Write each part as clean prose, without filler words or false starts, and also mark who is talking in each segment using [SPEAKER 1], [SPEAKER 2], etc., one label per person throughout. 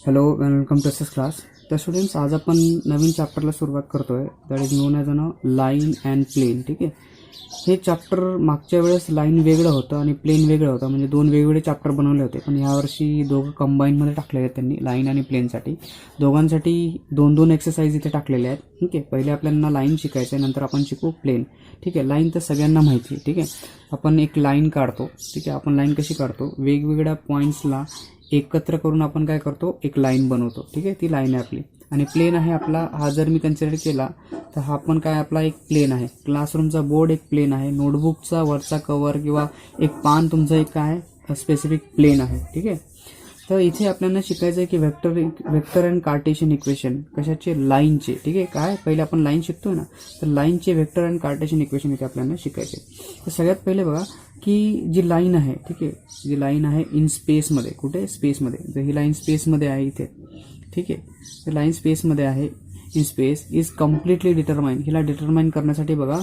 [SPEAKER 1] Hello and welcome to this class. तर students, आज आपण नवीन चॅप्टरला सुरुवात करतोय, that is known as line and plane. ठीक आहे, हे चॅप्टर मागच्या वेळेस लाईन वेगळं होतं आणि प्लेन वेगळं होतं, म्हणजे दोन वेगवेगळे चॅप्टर बनवले होते. पण यावर्षी दोघं कंबाईनमध्ये टाकले आहेत त्यांनी, लाईन आणि प्लेनसाठी. दोघांसाठी दोन दोन एक्सरसाइज इथे टाकलेले आहेत. ठीक आहे, पहिले आपल्याला लाईन शिकायचं आहे, नंतर आपण शिकू प्लेन. ठीक आहे, लाईन तर सगळ्यांना माहिती आहे. ठीक आहे, आपण एक लाईन काढतो. ठीक आहे, आपण लाईन कशी काढतो, वेगवेगळ्या पॉईंट्सला एकत्र करून आपण काय करतो, एक लाईन बनवतो. ठीक आहे, ती लाईन आहे आपली. आणि प्लेन आहे आपला, हा जर मी कन्सिडर केला तर हा पण काय आपला एक प्लेन आहे. क्लासरूमचा बोर्ड एक प्लेन आहे, नोटबुकचा वरचा कव्हर किंवा एक पान तुमचं एक काय स्पेसिफिक प्लेन आहे. ठीक आहे, तर इथे आपल्याला शिकायचं आहे की वेक्टर अँड कार्टेशियन इक्वेशन कशाचे, लाईनचे. ठीक आहे, काय पहिले आपण लाईन शिकतोय ना, तर लाईनचे वेक्टर अँड कार्टेशियन इक्वेशन इथे आपल्याला शिकायचे. तर सगळ्यात पहिले बघा की जी लाईन आहे, ठीक आहे, जी लाईन आहे इन स्पेसमध्ये, कुठे स्पेसमध्ये, जर ही लाईन स्पेसमध्ये आहे इथे. ठीक आहे, तर लाईन स्पेसमध्ये आहे in space is completely determine. हिला डिटरमाइन करण्यासाठी बघा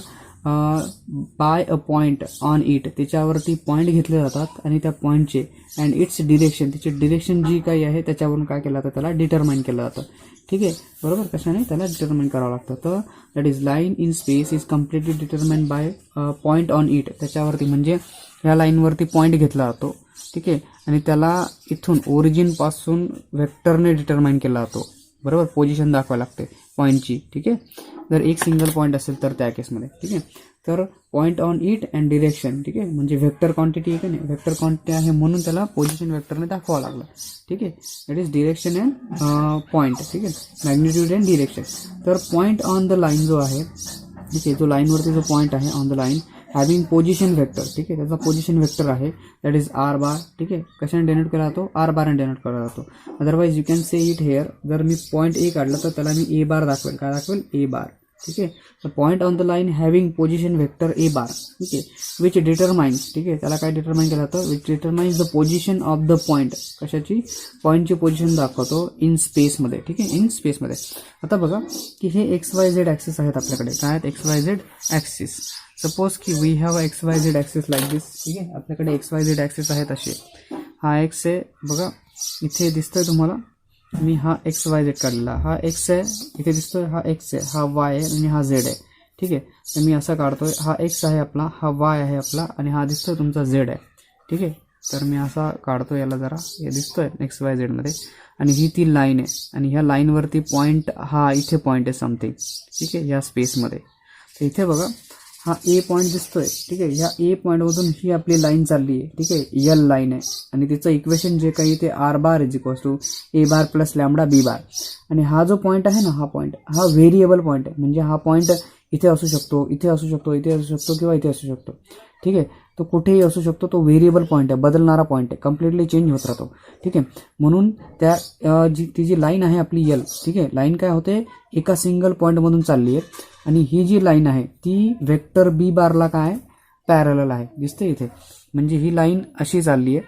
[SPEAKER 1] by a point on it, त्याच्यावरती पॉईंट घेतले जातात आणि त्या पॉईंटचे अँड इट्स डिरेक्शन, तिची डिरेक्शन जी काही आहे त्याच्यावरून काय केलं जातं, त्याला डिटरमाइन केलं जातं. ठीक आहे, बरोबर, कशाने त्याला डिटरमाइन करावं लागतं. तर that is line in space is completely determined by point on it, त्याच्यावरती म्हणजे ह्या लाईनवरती पॉईंट घेतला जातो. ठीक आहे, आणि त्याला इथून ओरिजिनपासून वेक्टरने डिटरमाइन केला जातो. बरोबर, पोझिशन दाखवायला लागते पॉईंटची. ठीक आहे, जर एक सिंगल पॉईंट असेल तर त्या केसमध्ये. ठीक आहे, तर point on it and direction. ठीक आहे, म्हणजे वेक्टर क्वांटिटी आहे का नाही, वेक्टर क्वांटिटी आहे म्हणून त्याला पोझिशन वेक्टरने दाखवावं लागलं. ठीक आहे, that is direction and point. ठीक आहे, मॅग्निट्यूड अँड डिरेक्शन. तर पॉईंट ऑन द लाईन जो आहे, ठीक आहे, जो लाईनवरती जो पॉईंट आहे on the line having position vector. ठीक आहे, त्याचा पोझिशन वेक्टर आहे, दॅट इज आर बार. ठीक आहे, कशाने डेनोट केला जातो, आर बार ने डेनोट केला जातो. Otherwise you can say it hair, जर मी पॉईंट ए काढलं तर त्याला मी ए बार दाखवेल. काय दाखवेल, ए बार. ठीक आहे, तर point on the line having position vector A bar. ठीक आहे, विच डिटरमाइन्स. ठीक आहे, त्याला काय डिटरमाइन केलं जातं, which determines the position of the point, कशाची, पॉईंटची पोझिशन दाखवतो इन स्पेसमध्ये. ठीक आहे, इन स्पेसमध्ये. आता बघा की हे एक्स वाय झेड ॲक्सिस आहेत आपल्याकडे, काय आहेत, X Y Z axis. Suppose की we have X Y Z axis like this. ठीक आहे, आपल्याकडे एक्स वाय झेड ॲक्सिस आहेत असे. हा एक्स आहे बघा, इथे दिसतोय तुम्हाला, मी हा एक्स वाय झेड काढलेला, हा एक्स आहे इथे दिसतोय, हा एक्स आहे, हा वाय आहे आणि हा झेड आहे. ठीक आहे, तर मी असा काढतोय, हा एक्स आहे आपला, हा वाय आहे आपला आणि हा दिसतोय तुमचा झेड आहे. ठीक आहे, तर मी असा काढतोय याला, जरा हे दिसतोय एक्स वाय झेडमध्ये. आणि ही ती लाईन आहे आणि ह्या लाईनवरती पॉईंट, हा इथे पॉईंट आहे समथिंग. ठीक आहे, या स्पेसमध्ये. तर इथे बघा हा ए पॉईंट दिसतोय. ठीक आहे, ह्या ए पॉईंटमधून ही आपली लाईन चालली आहे. ठीक आहे, एल लाईन आहे आणि तिचं इक्वेशन जे काही ते R bar is equals to A bar plus lambda B bar. आणि हा जो पॉईंट आहे ना, हा पॉईंट हा व्हेरिएबल पॉईंट आहे, म्हणजे हा पॉईंट इथे असू शकतो, इथे असू शकतो, इथे असू शकतो किंवा इथे असू शकतो. ठीक आहे, तो कुठेही असू शकतो, तो व्हेरिएबल पॉईंट आहे, बदलणारा पॉईंट आहे, कम्प्लिटली चेंज होत राहतो. ठीक आहे, म्हणून त्या ती जी लाईन आहे आपली एल, ठीक आहे, लाईन काय होते, एका सिंगल पॉईंटमधून चालली आहे आणि ही जी लाईन आहे ती वेक्टर बी बारला काय पॅरलल आहे, दिसते इथे. म्हणजे ही लाईन अशी चालली आहे.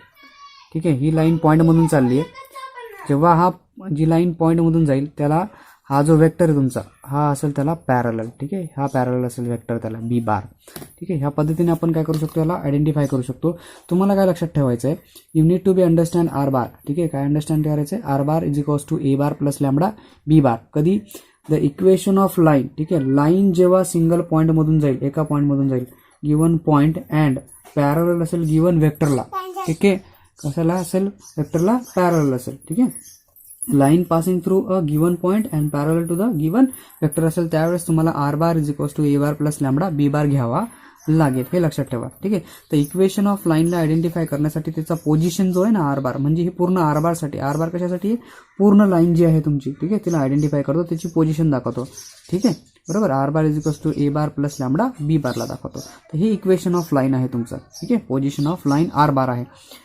[SPEAKER 1] ठीक आहे, ही लाईन पॉईंटमधून चालली आहे. जेव्हा हा जी लाईन पॉईंटमधून जाईल त्याला हा जो वेक्टर आहे तुमचा, हा असेल त्याला पॅरलल. ठीक आहे, हा पॅरलल असेल वेक्टर त्याला बी बार. ठीक आहे, ह्या पद्धतीने आपण काय करू शकतो, याला आयडेंटिफाय करू शकतो. तुम्हाला काय लक्षात ठेवायचं आहे, you need to be understand R bar. ठीक आहे, काय अंडरस्टँड करायचं आहे, R bar is equals to A bar plus lambda B bar. कधी, द इक्वेशन ऑफ लाईन. ठीक आहे, लाईन जेव्हा सिंगल पॉईंटमधून जाईल, एका पॉईंटमधून जाईल, गिवन पॉईंट अँड पॅरलल असेल गिवन वेक्टरला. ठीक आहे, कशाला असेल, वेक्टरला पॅरलल असेल. ठीक आहे, line passing through a given point and parallel to the given vector असेल, त्यावेळेस तुम्हाला R bar is equals to A bar plus lambda B bar घ्यावा लागेल, हे लक्षात ठेवा. ठीक आहे, तर इक्वेशन ऑफ लाईनला आयडेंटिफाय करण्यासाठी त्याचा पोझिशन जो आहे ना आर बार, म्हणजे ही पूर्ण आर बारसाठी, आर बार कशासाठी, पूर्ण लाईन जी आहे तुमची. ठीक आहे, तिला आयडेंटिफाय करतो, त्याची पोझिशन दाखवतो. ठीक आहे, बरोबर, R bar is equals to A bar plus lambda B बारला दाखवतो. तर हे इक्वेशन ऑफ लाईन आहे तुमचं. ठीक आहे, position of line R bar आहे.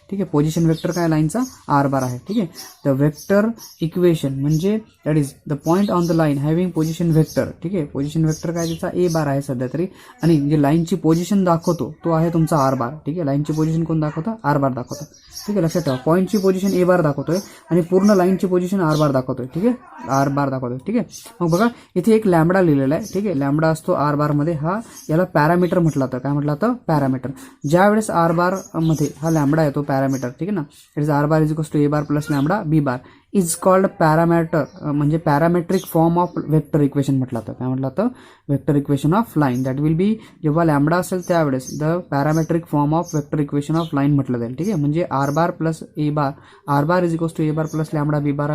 [SPEAKER 1] ठीक आहे, पोझिशन वेक्टर काय लाईनचा आर बार आहे. ठीक आहे, द वेक्टर इक्वेशन म्हणजे that is the point on the line having position vector. ठीक आहे, पोझिशन वेक्टर काय त्याचा ए बार आहे सध्या तरी, आणि जे लाईनची पोझिशन दाखवतो तो आहे तुमचा आर बार. ठीक आहे, लाईनची पोझिशन कोण दाखवतं, आर बार दाखवतं. ठीक आहे, लक्षात ठेवा, पॉईंटची पोझिशन ए बार दाखवतोय आणि पूर्ण लाईनची पोझिशन आर बार दाखवतोय. ठीक आहे, आर बार दाखवतोय. ठीक आहे, मग बघा इथे एक लॅम्बडा लिहिलेला आहे. ठीक आहे, लॅम्बडा असतो आर बार मध्ये, हा याला पॅरामीटर म्हटलं होतं. काय म्हटलं होतं, पॅरामीटर. ज्या वेळेस आर बार मध्ये हा लॅम्बडा येतो पॅरामीटर. ठीक आहे ना, it is r bar is equals to A bar plus lambda B bar. Is called parameter, म्हणजे parametric form of vector equation म्हटलं जातं. काय म्हटलं जातं? Vector equation of line. That will be, जेव्हा लॅम्बडा असेल त्यावेळेस the parametric form of vector equation of line म्हटलं जाईल. ठीक आहे, म्हणजे r bar plus a bar, r bar is equals to A bar plus lambda B bar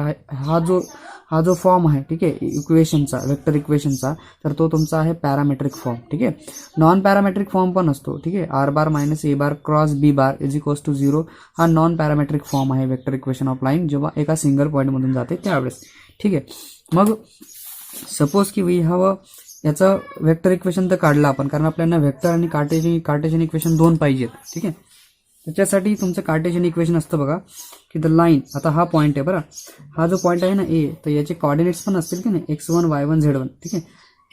[SPEAKER 1] हा जो फॉर्म आहे, ठीक आहे, इक्वेशनचा, वेक्टर इक्वेशनचा, तर तो तुमचा आहे पॅरामेट्रिक फॉर्म. ठीक आहे, नॉन पॅरामेट्रिक फॉर्म पण असतो. ठीक आहे, R bar minus A bar cross B bar is equals to 0 हा नॉन पॅरामेट्रिक फॉर्म आहे वेक्टर इक्वेशन ऑफ लाईन, जेव्हा एका सिंगल पॉईंटमधून जाते त्यावेळेस. ठीक आहे, मग सपोज की वी हॅव याचं वेक्टर इक्वेशन तर काढलं आपण, कारण आपल्याला वेक्टर आणि कार्टेशियन इक्वेशन दोन पाहिजेत. ठीक आहे, त्याच्यासाठी तुमचं कार्टेशियन इक्वेशन असतं बघा, की द लाईन, आता हा पॉईंट आहे बरं, हा जो पॉईंट आहे ना ए, तर याचे कॉर्डिनेट्स पण असतील की नाही, x1 y1 z1. ठीक आहे,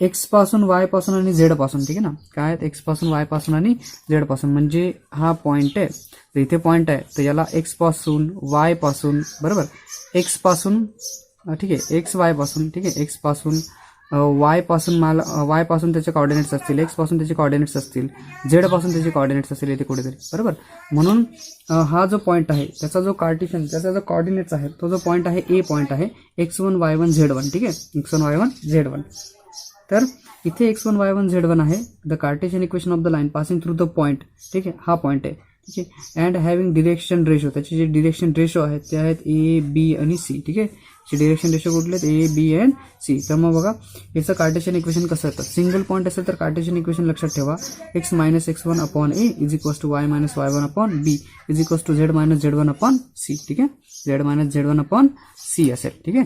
[SPEAKER 1] एक्स पासून वाय पासून आणि झेड पासून. ठीक आहे ना, काय आहेत, एक्स पासून वाय पासून आणि झेड पासून, म्हणजे हा पॉईंट आहे, तर इथे पॉईंट आहे, तर याला एक्स पासून वाय पासून, बरोबर, एक्स पासून, ठीक आहे, एक्स वाय पासून, ठीक आहे, एक्स पासून वाय पासून वाय पासून त्याचे कॉर्डिनेट्स असतील, एक्स पासून त्याचे कॉर्डिनेट्स असतील, झेड पासून त्याचे कॉर्डिनेट्स असतील इथे कुठेतरी, बरोबर. म्हणून हा जो पॉईंट आहे त्याचा जो कार्टेशियन, त्याचा जो कॉर्डिनेट्स आहे, तो जो पॉईंट आहे ए पॉईंट आहे, x1 y1 z1. ठीक आहे, x1 y1 z1. तर इथे x1 y1 z1 आहे, the Cartesian equation of the line passing through the point. ठीक आहे, हा पॉईंट आहे. ठीक आहे, अँड हॅव्हिंग डिरेक्शन रेशो, त्याचे जे डिरेक्शन रेशो आहेत ते आहेत ए बी आणि सी. ठीक आहे, डिरेक्शन रेशो कुठले आहेत, ए बी अँड सी. तर मग बघा याचं कार्टेशियन इक्वेशन कसं येतं, सिंगल पॉईंट असेल तर कार्टेशियन इक्वेशन लक्षात ठेवा, x minus x1 upon A is equals to y minus y1 upon B is equals to z minus z1 upon C. ठीक आहे, z minus z1 upon C असेल. ठीक आहे,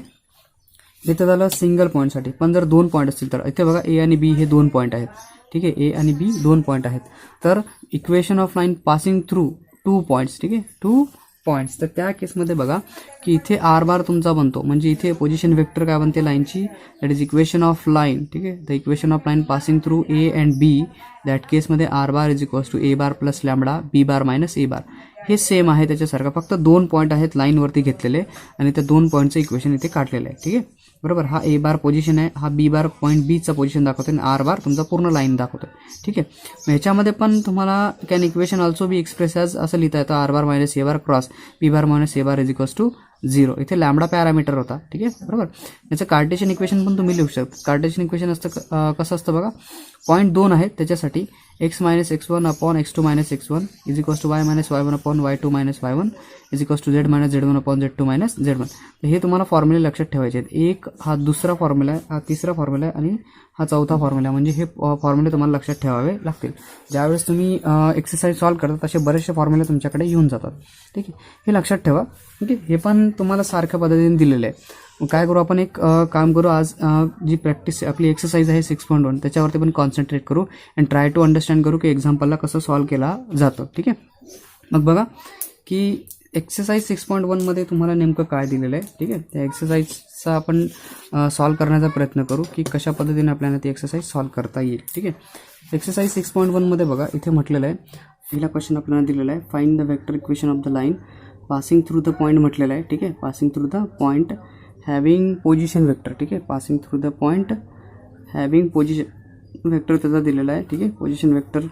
[SPEAKER 1] इथं झालं सिंगल पॉईंटसाठी. पण जर दोन पॉईंट असतील तर इथे बघा ए आणि बी हे दोन पॉईंट आहेत. ठीक आहे, ए आणि बी दोन पॉईंट आहेत, तर equation of line passing through 2 points. ठीक आहे, 2 पॉईंट्स. तर त्या केसमध्ये बघा की इथे आर बार तुमचा बनतो, म्हणजे इथे पोझिशन वेक्टर काय बनते लाईनची, that is equation of line. ठीक आहे, the equation of line passing through a and b, that केसमध्ये r bar is equals to A bar plus lambda B bar minus A bar. हे same आहे त्याच्यासारखं, फक्त दोन पॉईंट आहेत लाईनवरती घेतलेले आणि त्या दोन पॉईंटचं इक्वेशन इथे काढलेलं आहे. ठीक आहे, बरोबर. हा ए बार पोझिशन आहे, हा बी बार पॉईंट बीचं पोझिशन दाखवतो आणि आर बार तुमचा पूर्ण लाईन दाखवतो. ठीक आहे, ह्याच्यामध्ये पण तुम्हाला can equation also be express as असं लिहिता येतं, r bar minus A bar cross B bar minus A bar is equals to 0. इथे लॅम्बडा पॅरामीटर होता. ठीक आहे, बरोबर. याचं कार्टेशियन इक्वेशन पण तुम्ही लिहू शकता. कार्टेशियन इक्वेशन असतं कसं असतं बघा, पॉईंट 2 आहेत त्याच्यासाठी x minus x1 upon x2 minus x1 is equals to y minus y1 upon y2 minus y1 is equals to z minus z1 upon z2 minus z1. तर हे तुम्हाला फॉर्म्युले लक्षात ठेवायचे आहेत. एक हा दुसरा फॉर्म्युला आहे, हा तिसरा फॉर्म्युला आहे आणि हा चौथा फॉर्म्युला, म्हणजे हे फॉर्म्युले तुम्हाला लक्षात ठेवावे लागतील. ज्यावेळेस तुम्ही एक्सरसाइज सॉल्व्ह करता तसे बरेचसे फॉर्म्युले तुमच्याकडे येऊन जातात. ठीक आहे, हे लक्षात ठेवा. ठीक आहे, हे पण तुम्हाला सारख्या पद्धतीने दिलेलं आहे. काय करू आपण, एक काम करू, आज जी प्रॅक्टिस आपली एक्सरसाइज आहे 6.1 त्याच्यावरती पण कॉन्सन्ट्रेट करू अँड ट्राय टू अंडरस्टँड करू की एक्झाम्पलला कसं सॉल्व्ह केला जातं. ठीक आहे, मग बघा की एक्सरसाइज 6.1 मध्ये तुम्हाला नेमकं काय दिलेलं आहे. ठीक आहे, त्या एक्सरसाइजचा आपण सॉल्व्ह करण्याचा प्रयत्न करू की कशा पद्धतीने आपल्याला ती एक्सरसाइज सॉल्व्ह करता येईल. ठीक आहे, एक्सरसाइज 6.1 मध्ये बघा इथे म्हटलेलं आहे, पहिला क्वेश्चन आपल्याला दिलेला आहे, find the vector equation of the line passing through the point म्हटलेलं आहे. ठीक आहे, passing through the point having position vector. ठीक आहे, passing through the point having position vector त्याचा दिलेला आहे. ठीक आहे, पोझिशन वेक्टर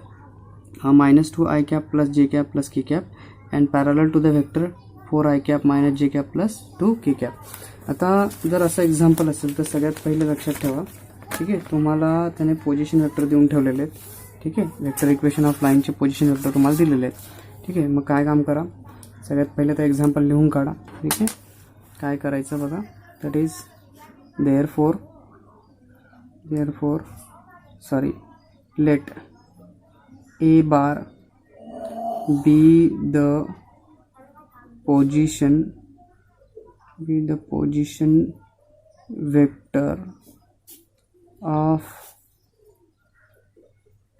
[SPEAKER 1] हा -2 i cap plus j cap plus k cap and parallel to the vector 4 i cap minus j cap plus 2 k cap. आता जर असं एक्झाम्पल असेल तर सगळ्यात पहिले लक्षात ठेवा. ठीक आहे, तुम्हाला त्याने पोझिशन वेक्टर देऊन ठेवलेले आहेत. ठीक आहे, वेक्टर इक्वेशन ऑफ लाईनचे पोझिशन वेक्टर तुम्हाला दिलेले आहेत. ठीक आहे, मग काय काम करा, सगळ्यात पहिले तर एक्झाम्पल लिहून काढा. ठीक आहे, काय करायचं बघा, that is therefore let a bar be the position vector of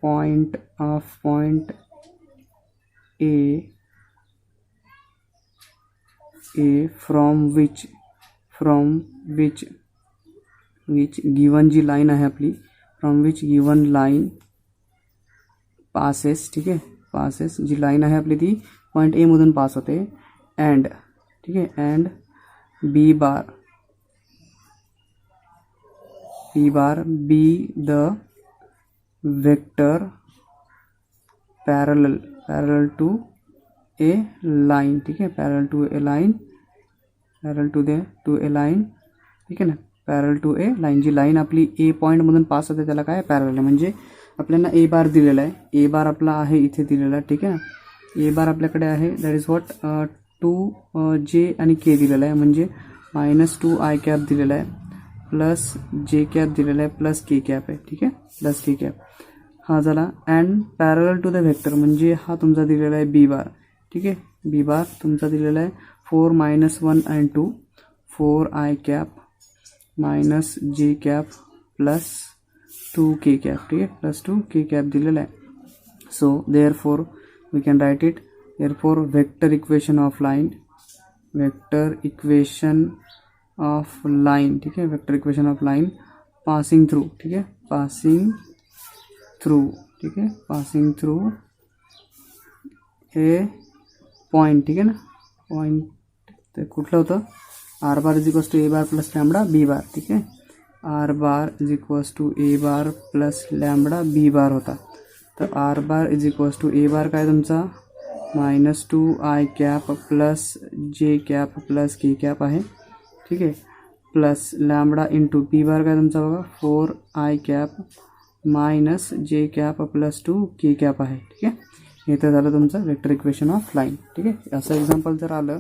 [SPEAKER 1] point a from which given जी लाईन आहे आपली, from which given line passes. ठीक आहे, पासेस जी लाईन आहे आपली ती पॉईंट ए मधून पास होते. अँड ठीक आहे, and b bar be the vector parallel to a line. ठीक आहे, parallel to a line parallel to a line, ठीक आहे ना, पॅरल टू ए लाईन. जी लाईन आपली ए पॉईंटमधून पास होते त्याला काय पॅरल आहे. म्हणजे आपल्याला ए बार दिलेला आहे, ए बार आपला आहे इथे दिलेला आहे, ठीक आहे ना. ए बार आपल्याकडे आहे, दॅट इज व्हॉट 2 जे आणि के दिलेला आहे. म्हणजे -2 i कॅप दिलेला आहे, प्लस जे कॅप दिलेला आहे, प्लस के कॅप आहे, ठीक आहे, प्लस के कॅप हा झाला. अँड पॅरल टू द व्हेक्टर म्हणजे हा तुमचा दिलेला आहे बी बार, ठीक आहे. बी बार तुमचा दिलेला आहे 4 - 1 and 2, 4 i cap minus j cap plus 2 k cap, ठीक आहे, प्लस 2 के कॅप दिलेला आहे. So therefore we can write it, therefore vector equation of line, vector equation of line, ठीक आहे, vector equation of line passing through, ठीक आहे, passing through, ठीक आहे, पासिंग थ्रू ए पॉइंट, ठीक आहे ना, पॉइंट ते कुठलं होतं, r bar is equals to A bar plus lambda B bar, ठीक आहे, R bar is equals to A bar plus lambda B bar होता. तर r bar is equals to A bar काय तुमचा -2 i cap plus j cap plus k cap आहे, ठीक आहे, plus lambda into b bar काय तुमचा बघा 4 i cap minus j cap plus 2 k cap आहे, ठीक आहे. हे तर झालं तुमचं वेक्टर इक्वेशन ऑफ लाईन, ठीक आहे. असं एक्झाम्पल जर आलं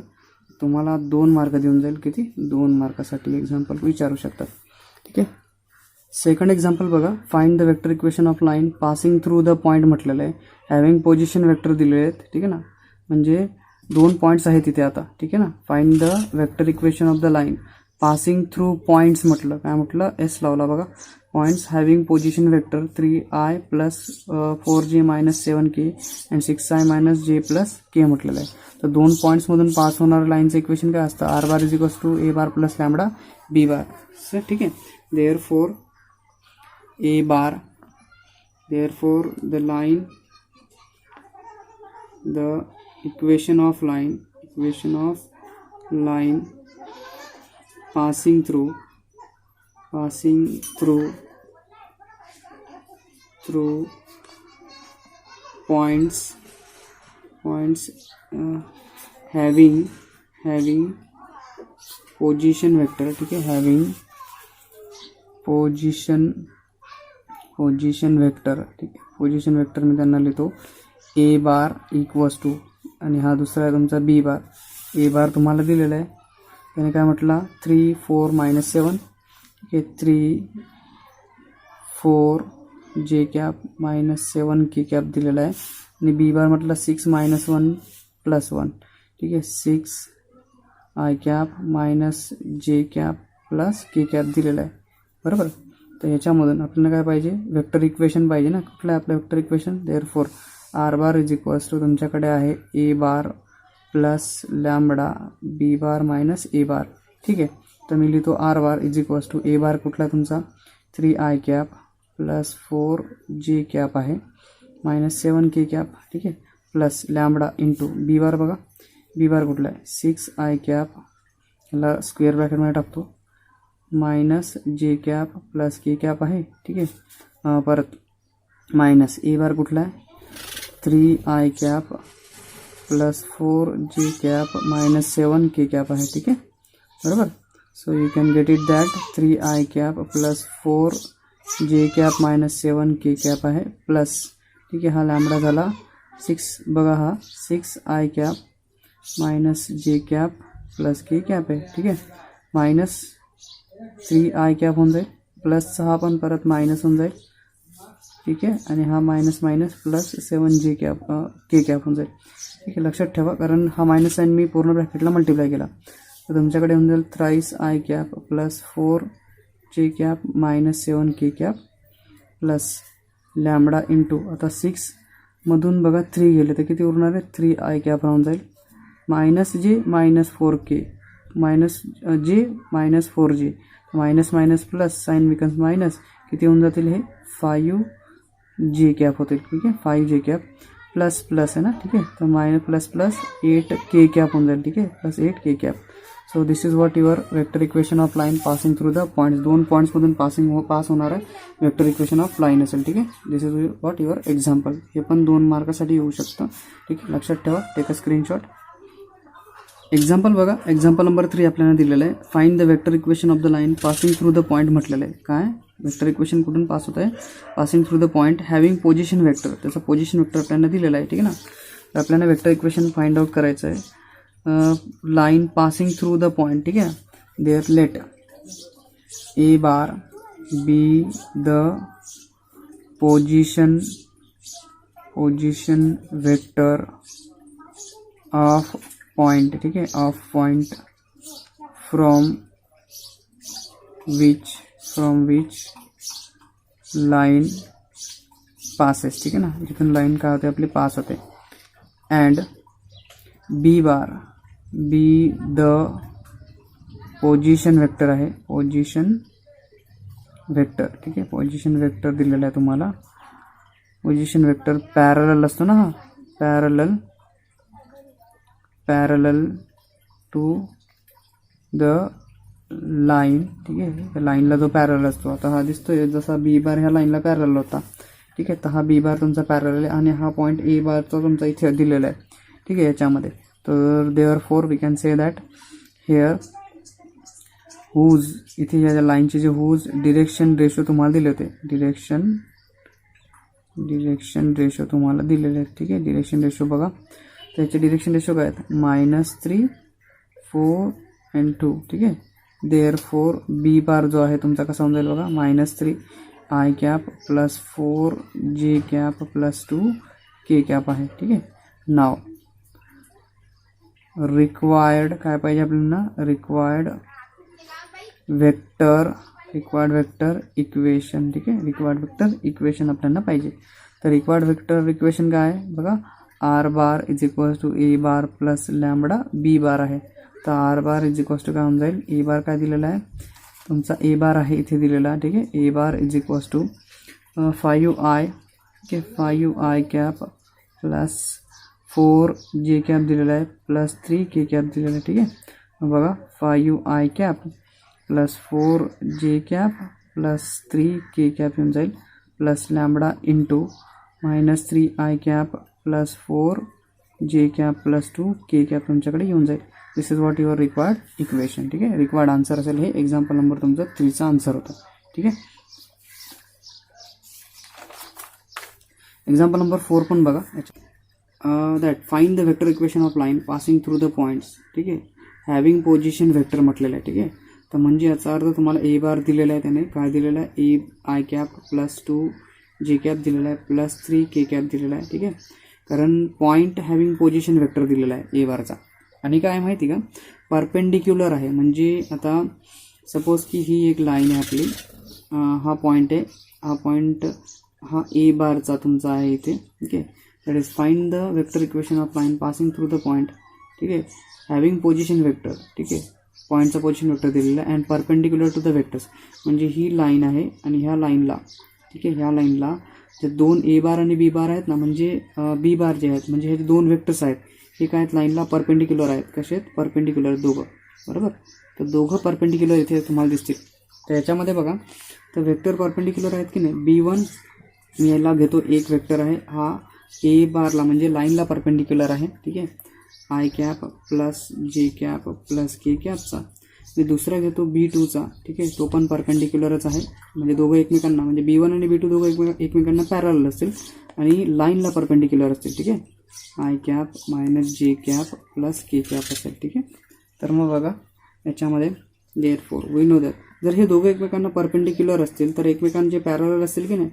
[SPEAKER 1] तुम्हाला 2 मार्क देऊन जाईल. किती 2 मार्कासाठी एक्झाम्पल विचारू शकतात, ठीक आहे. सेकंड एक्झाम्पल बघा, find the vector equation of line passing through the point म्हटलेलं आहे. हॅव्हिंग पोझिशन वेक्टर दिलेले आहेत, ठीक आहे ना, म्हणजे 2 पॉईंट्स आहेत तिथे आता, ठीक आहे ना. Find the vector equation of the line passing through points म्हटलं, काय म्हटलं, एस लावला बघा. Points having position vector 3i plus 4j minus 7k and 6i minus j plus के म्हटलेलं आहे. तर 2 पॉईंट्समधून पास होणारं लाईनचं इक्वेशन काय असतं, r bar is equals to A bar plus lambda B bar, ठीक आहे. Therefore a bar, therefore the line, the equation of line passing through points having position vector, ठीक है, having position vector, ठीक है. Position vector मी त्यांना लिहितो ए बार equals to, आणि हा दुसरा आहे तुमचा बी बार. ए बार तुम्हाला दिलेला आहे, त्याने काय म्हटलं 3 4 -7, ठीक आहे, 3 4 जे कॅप मायनस 7 के कॅप दिलेला आहे. आणि बी बार म्हटलं 6 - 1 + 1, ठीक आहे, 6 i cap minus j cap plus k cap दिलेला आहे, बरोबर. तर ह्याच्यामधून आपल्याला काय पाहिजे, वेक्टर इक्वेशन पाहिजे ना. कुठलं आहे आपलं vector equation, therefore r bar is equals to तुमच्याकडे आहे a bar plus lambda B bar minus A bar, ठीक आहे. तर मी लिहितो r bar is equals to A bar कुठला आहे तुमचा 3i कॅप प्लस 4 जे कॅप आहे मायनस 7 के कॅप, ठीक आहे, plus lambda into b bar बघा, बी बार कुठला आहे 6i कॅप, याला स्क्वेअर ब्रॅकेटमध्ये टाकतो, minus j cap plus k cap आहे, ठीक आहे. परत मायनस ए बार कुठला आहे 3i कॅप प्लस 4 जे कॅप मायनस 7 के कॅप आहे, ठीक आहे, बरोबर. So you can get it that 3i cap plus 4 जे कॅप मायनस 7 के कॅप आहे प्लस, ठीक आहे, हा लॅम्बडा झाला 6 बघा, हा 6i cap minus j cap plus k cap आहे, ठीक आहे, मायनस 3i कॅप होऊन जाईल, प्लसचा हा पण परत मायनस होऊन जाईल, ठीक आहे, आणि हा मायनस मायनस प्लस 7 जे कॅप के कॅप होऊन जाईल, ठीक आहे. लक्षात ठेवा, कारण हा मायनस साईन मी पूर्ण ब्रॅकेटला मल्टिप्लाय केला. तर तुमच्याकडे होऊन जाईल 3i कॅप प्लस 4 जे कॅप मायनस 7 के कॅप प्लस लॅम्बडा इंटू, आता 6 मधून बघा 3 गेले तर किती उरणार आहे 3i कॅप राहून जाईल, minus j minus 4k minus j minus 4j, minus minus plus sign becomes minus, किती होऊन जातील हे 5 जे कॅप होतील, ठीक आहे, 5 जे कॅप प्लस प्लस आहे ना, ठीक आहे. तर minus plus plus 8 k cap होऊन जाईल, ठीक आहे, plus 8 k cap. So this is what your vector equation of line passing through the points. 2 पॉईंट्समधून पास होणार आहे वेक्टर इक्वेशन ऑफ लाईन असेल, ठीक आहे. This is what your example. हे पण 2 मार्कासाठी येऊ शकतं, ठीक आहे. लक्षात ठेवा, टेक अ स्क्रीनशॉट. एक्झाम्पल बघा, एक्झाम्पल नंबर 3 आपल्याला दिलेलं आहे. Find the vector equation of the line passing through the point म्हटलेलं आहे. काय वेक्टर इक्वेशन कुठून पास होत आहे? Passing through the point having position vector. त्याचा पोझिशन वेक्टर आपल्याला दिलेला आहे, ठीक आहे ना. तर आपल्याला वेक्टर इक्वेशन फाइंड आउट करायचं आहे. Line passing through the point, ठीक आहे. There let a bar be the position vector of point, ठीक है, of point from which line passes, ठीक है ना, जिथून लाइन काय होते आपली पास होते. And b bar be the position vector आहे, पोझिशन वेक्टर, ठीक आहे. पोझिशन वेक्टर दिलेला आहे तुम्हाला. पोझिशन वेक्टर पॅरलल असतो ना, हा पॅरलल टू द लाईन, ठीक आहे. लाईनला जो पॅरल असतो, आता हा दिसतोय जसा बी बार ह्या लाईनला पॅरल होता, ठीक आहे. तर हा बी बार तुमचा पॅरल आहे आणि हा पॉईंट ए बारचा तुमचा इथे दिलेला आहे, ठीक आहे, याच्यामध्ये. तर therefore we can say that here whose, इथे या लाईनचे जे हुज डिरेक्शन रेशो तुम्हाला दिले होते, डिरेक्शन रेशो तुम्हाला दिलेले आहेत, ठीक आहे. डिरेक्शन रेशो बघा, त्याचे डिरेक्शन रेशो काय आहेत? -3, 4 and 2, ठीक आहे. देअर फोर बी बार जो आहे तुमचा कसा होऊन जाईल बघा, -3 I cap plus 4 J cap plus 2 K cap आहे, ठीक आहे. नाव रिक्वायर्ड काय पाहिजे आपल्याला? रिक्वायर्ड वेक्टर इक्वेशन, ठीक आहे. रिक्वायर्ड वेक्टर इक्वेशन आपल्याला पाहिजे. तर रिक्वायर्ड वेक्टर इक्वेशन काय आहे बघा, r bar is equals to A bar plus lambda B bar आहे. तर r bar is equals to काय होऊन जाईल, ए बार काय दिलेला आहे तुमचा, ए बार आहे इथे दिलेला, ठीक आहे. A bar is equals to 5I, ठीक आहे, 5I cap plus 4 J cap दिलेला आहे प्लस 3 K कॅप दिलेला आहे, ठीक आहे. बघा 5I cap plus 4 J cap plus 3 K cap येऊन जाईल plus lambda into -3I cap plus 4 J cap plus 2 K cap तुमच्याकडे येऊन जाईल. This is what your required equation, ठीक आहे. रिक्वायर्ड आन्सर असेल हे. एक्झाम्पल नंबर तुमचा 3चा आन्सर होता, ठीक आहे. एक्झाम्पल नंबर 4 पण बघा. That find the vector equation of line passing through the points, ठीक आहे, हॅव्हिंग पोझिशन वेक्टर म्हटलेलं आहे, ठीक आहे. तर म्हणजे याचा अर्थ तुम्हाला ए बार दिलेला आहे, त्याने काय दिलेला आहे, a i cap plus 2 J cap दिलेला आहे प्लस 3 K कॅप दिलेला आहे, ठीक आहे. कारण पॉईंट हॅव्हिंग पोझिशन वेक्टर दिलेला आहे ए बारचा. आणि काय माहिती का, परपेंडिक्युलर आहे. म्हणजे आता सपोज की ही एक लाईन आहे आपली, हा पॉईंट आहे, हा पॉईंट हा ए बारचा तुमचा आहे इथे, ठीक आहे. That is find the vector equation of line passing through the point, ठीक आहे, हॅव्हिंग पोझिशन वेक्टर, ठीक आहे. पॉईंटचा पोझिशन वेक्टर दिलेला आहे and perpendicular to the vectors. म्हणजे ही लाईन आहे आणि ह्या लाईनला, ठीक आहे, ह्या लाईनला जे दोन ए बार आणि बी बार आहेत ना, म्हणजे बी बार जे आहेत म्हणजे हे दोन वेक्टर्स आहेत, हे काय आहेत लाईनला परपेंडिक्युलर आहेत. कसे आहेत? परपेंडिक्युलर दोघं, बरोबर. तर दोघं परपेंडिक्युलर इथे तुम्हाला दिसतील. तर याच्यामध्ये बघा, तर वेक्टर परपेंडिक्युलर आहेत की नाही. B1 मी याला घेतो एक वेक्टर आहे, हा ए बारला म्हणजे लाईनला परपेंडिक्युलर आहे, ठीक आहे. I cap plus J cap plus K कॅपचा. मी दुसरा घेतो B2चा, ठीक आहे, तो पण परपेंडिक्युलरच आहे. म्हणजे दोघं एकमेकांना, म्हणजे B1 आणि B2 दोघं एकमेकांना पॅरलल असतील आणि लाईनला परपेंडिक्युलर असतील, ठीक आहे. I cap minus J cap plus K cap असेल, ठीक आहे. तर मग बघा याच्यामध्ये देअरफोर वी नो दॅट जर हे दोघं एकमेकांना परपेंडिक्युलर असतील तर एकमेकांचे पॅरलल असतील की नाही.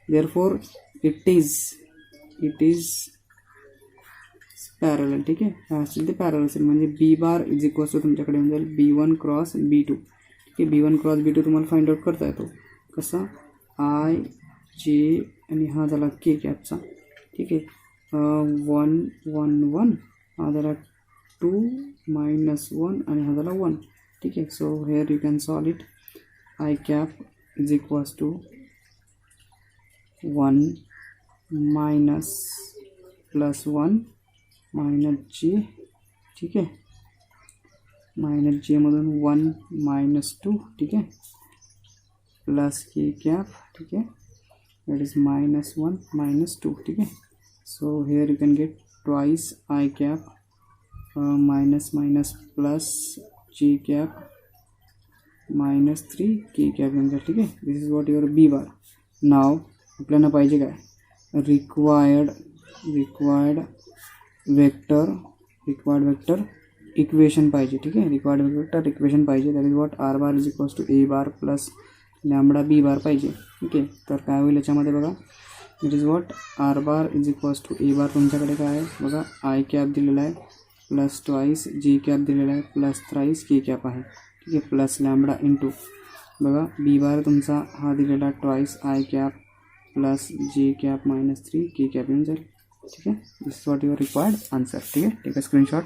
[SPEAKER 1] देअरफोर इट इज पॅरलल, ठीक आहे. हा असतील ते पॅरलल असेल. म्हणजे b bar is equals to तुमच्याकडे येऊन जाईल B1 क्रॉस B2, ठीक आहे. B1 क्रॉस B2 तुम्हाला फाइंड आउट करता येतो कसा, आय जे आणि हा झाला K कॅपचा, ठीक आहे. 1 1 1 हा झाला 2 -1 आणि हा झाला 1, ठीक आहे. So here you can solve it. I cap is equals to 1 minus plus 1 minus J, ठीक आहे. मायनस J मधून 1 -2, ठीक आहे, प्लस K कॅप, ठीक आहे. दॅट इज -1 -2, ठीक आहे. So here you can get twice i cap minus minus plus j cap minus 3 k cap येऊन जाईल. ठीक आहे. This is what your b bar. नाव आपल्याला पाहिजे काय रिक्वायर्ड वेक्टर इक्वेशन पाहिजे. ठीक आहे. रिक्वायर्ड वेक्टर इक्वेशन पाहिजे. That is what r bar is equals to A bar plus lambda B bar पाहिजे. ठीक आहे. तर काय होईल याच्यामध्ये बघा it is what r bar is equals to A bar तुमच्याकडे काय आहे बघा आय कॅप दिलेला आहे प्लस ट्वाईस जी कॅप दिलेला आहे प्लस थ्राईस के कॅप आहे. ठीक आहे. प्लस लॅम्बडा इंटू बघा बी बार तुमचा हा दिलेला twice i cap plus j cap minus 3 k cap येऊन जाईल. ठीक आहे. This is what your required answer. ठीक आहे. Take a screenshot.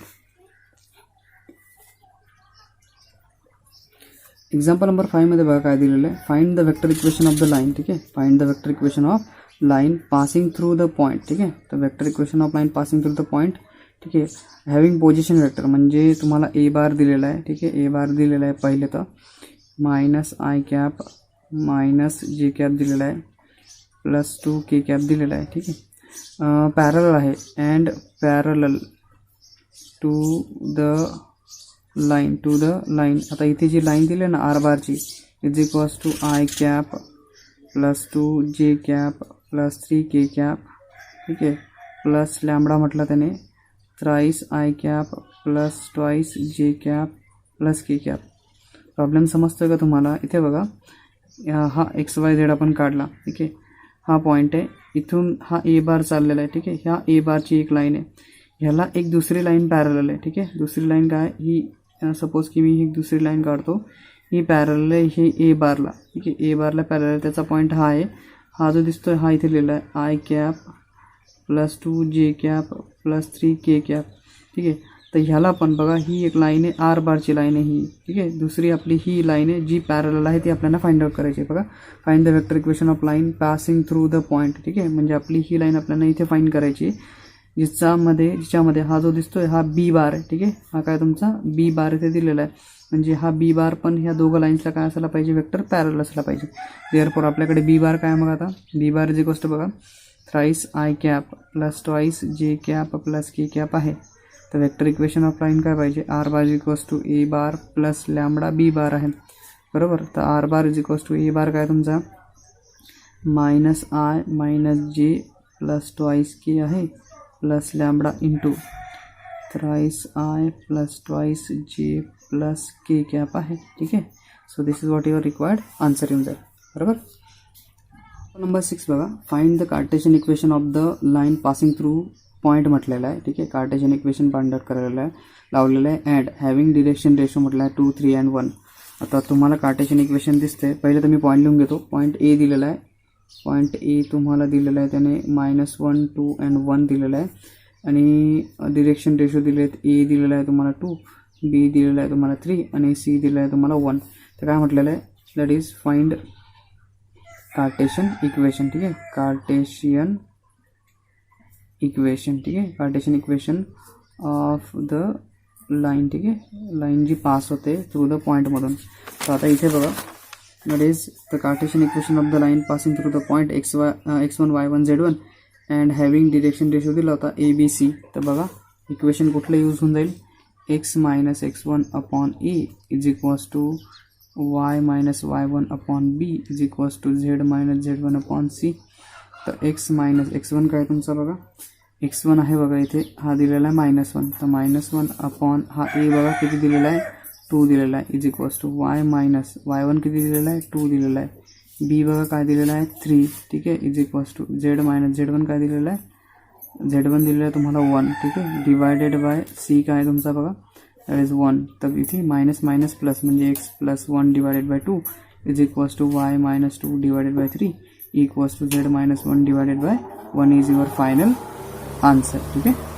[SPEAKER 1] Example number 5 मध्ये बघा काय दिलेलं आहे find the vector equation of the line. ठीक आहे. Find the vector equation of line passing through the point. ठीक आहे. तर vector equation of line passing through the point. ठीक आहे. हॅव्हिंग पोझिशन वेक्टर म्हणजे तुम्हाला ए बार दिलेला आहे. ठीक आहे. ए बार दिलेला आहे पहिले तर minus I cap minus j cap दिलेला आहे प्लस 2 के कॅप दिलेला आहे. ठीक आहे. पॅरलल आहे and parallel to the line आता इथे जी लाईन दिली आहे ना आर बारची is equals to i cap plus 2 j cap plus 3 k cap. ठीक आहे. प्लस लॅम्बडा म्हटलं त्याने thrice i cap plus twice j cap plus k cap. Problem समजतोय का तुम्हाला. इथे बघा हा XYZ आपण काढला. ठीक आहे. हा पॉईंट आहे इथून हा ए बार चाललेला आहे. ठीक आहे. ह्या ए बारची एक लाईन आहे ह्याला एक दुसरी लाईन पॅरलल आहे. ठीक आहे. दुसरी लाईन काय ही सपोज की मी ही दुसरी लाईन काढतो ही पॅरलल आहे ही ए बारला. ठीक आहे. ए बारला पॅरलल आहे त्याचा पॉईंट हा आहे. हा जो दिसतोय हा इथे लिहिला आहे i cap plus 2 j cap plus 3 k cap. ठीक आहे. तर ह्याला पण बघा ही एक लाईन आहे आर बारची लाईन आहे ही. ठीक आहे. दुसरी आपली ही लाईन आहे जी पॅरलल आहे ती आपल्याला फाइंड आउट करायची आहे. बघा find the vector equation of line passing through the point. ठीक आहे. म्हणजे आपली ही लाईन आपल्याला इथे फाइंड करायची जिच्यामध्ये हा जो दिसतोय हा बी बार आहे. ठीक आहे. हा काय तुमचा बी बार इथे दिलेला आहे म्हणजे हा बी बार पण ह्या दोघं लाईन्सला काय असायला पाहिजे वेक्टर पॅरलल असला पाहिजे. देअरफॉर आपल्याकडे बी बार काय मग आता बी बार जी गोष्ट बघा thrice i cap plus twice j cap plus k cap आहे. तर वेक्टर इक्वेशन ऑफ लाईन काय पाहिजे r bar is equals to A bar plus lambda B bar आहे. बरोबर. तर r bar is equals to A bar काय तुमचा minus i minus j plus twice k आहे plus lambda into thrice i plus twice j plus k cap आहे. ठीक आहे. So this is what your required answer येऊन जाईल. बरोबर. Number 6 बघा find the Cartesian equation of the line passing through point म्हटलेला आहे. ठीक आहे. कार्टेशियन इक्वेशन फाइंड आउट करायला लावलेलं आहे अँड हॅव्हिंग डिरेक्शन रेशो म्हटलं आहे 2 3 and 1. आता तुम्हाला कार्टेशियन इक्वेशन दिसते पहिले तर मी पॉईंट लिहून घेतो. पॉईंट ए दिलेला आहे. पॉईंट ए तुम्हाला दिलेला आहे त्याने -1 2 and 1 दिलेला आहे आणि डिरेक्शन रेशो दिले आहेत ए दिलेला आहे तुम्हाला 2 बी दिलेला आहे तुम्हाला 3 आणि सी दिलेला आहे तुम्हाला 1. तर काय म्हटलेलं आहे that is find Cartesian equation. ठीक आहे. Cartesian equation. ठीक आहे. Cartesian equation of the line. ठीक आहे. लाईन जी पास होते थ्रू द पॉईंटमधून. तर आता इथे बघा that is the Cartesian equation of the line passing through the point x1 y1 z1 and having direction ratio दिला होता ABC. तर बघा इक्वेशन कुठलं यूज होऊन जाईल x minus x1 upon A is equals to y minus y1 upon B is equals to z minus z1 upon c. तर x minus x1 काय तुमचा बघा x1 आहे बघा इथे हा दिलेला आहे -1 तर -1 अपॉन हा ए बघा किती दिलेला आहे 2 दिलेला आहे is equals to y minus y1 किती दिलेला आहे 2 दिलेला आहे. बी बघा काय दिलेला आहे 3. ठीक आहे. Is equals to z minus z1 काय दिलेला आहे z1 दिलेला आहे तुम्हाला 1. ठीक आहे. डिवायडेड बाय सी काय तुमचा बघा दॅट इज 1. तर इथे मायनस मायनस प्लस म्हणजे x plus 1 divided by 2 is equals to y minus 2 divided by 3 equals to z minus 1 divided by 1 is your final answer. ठीक आहे.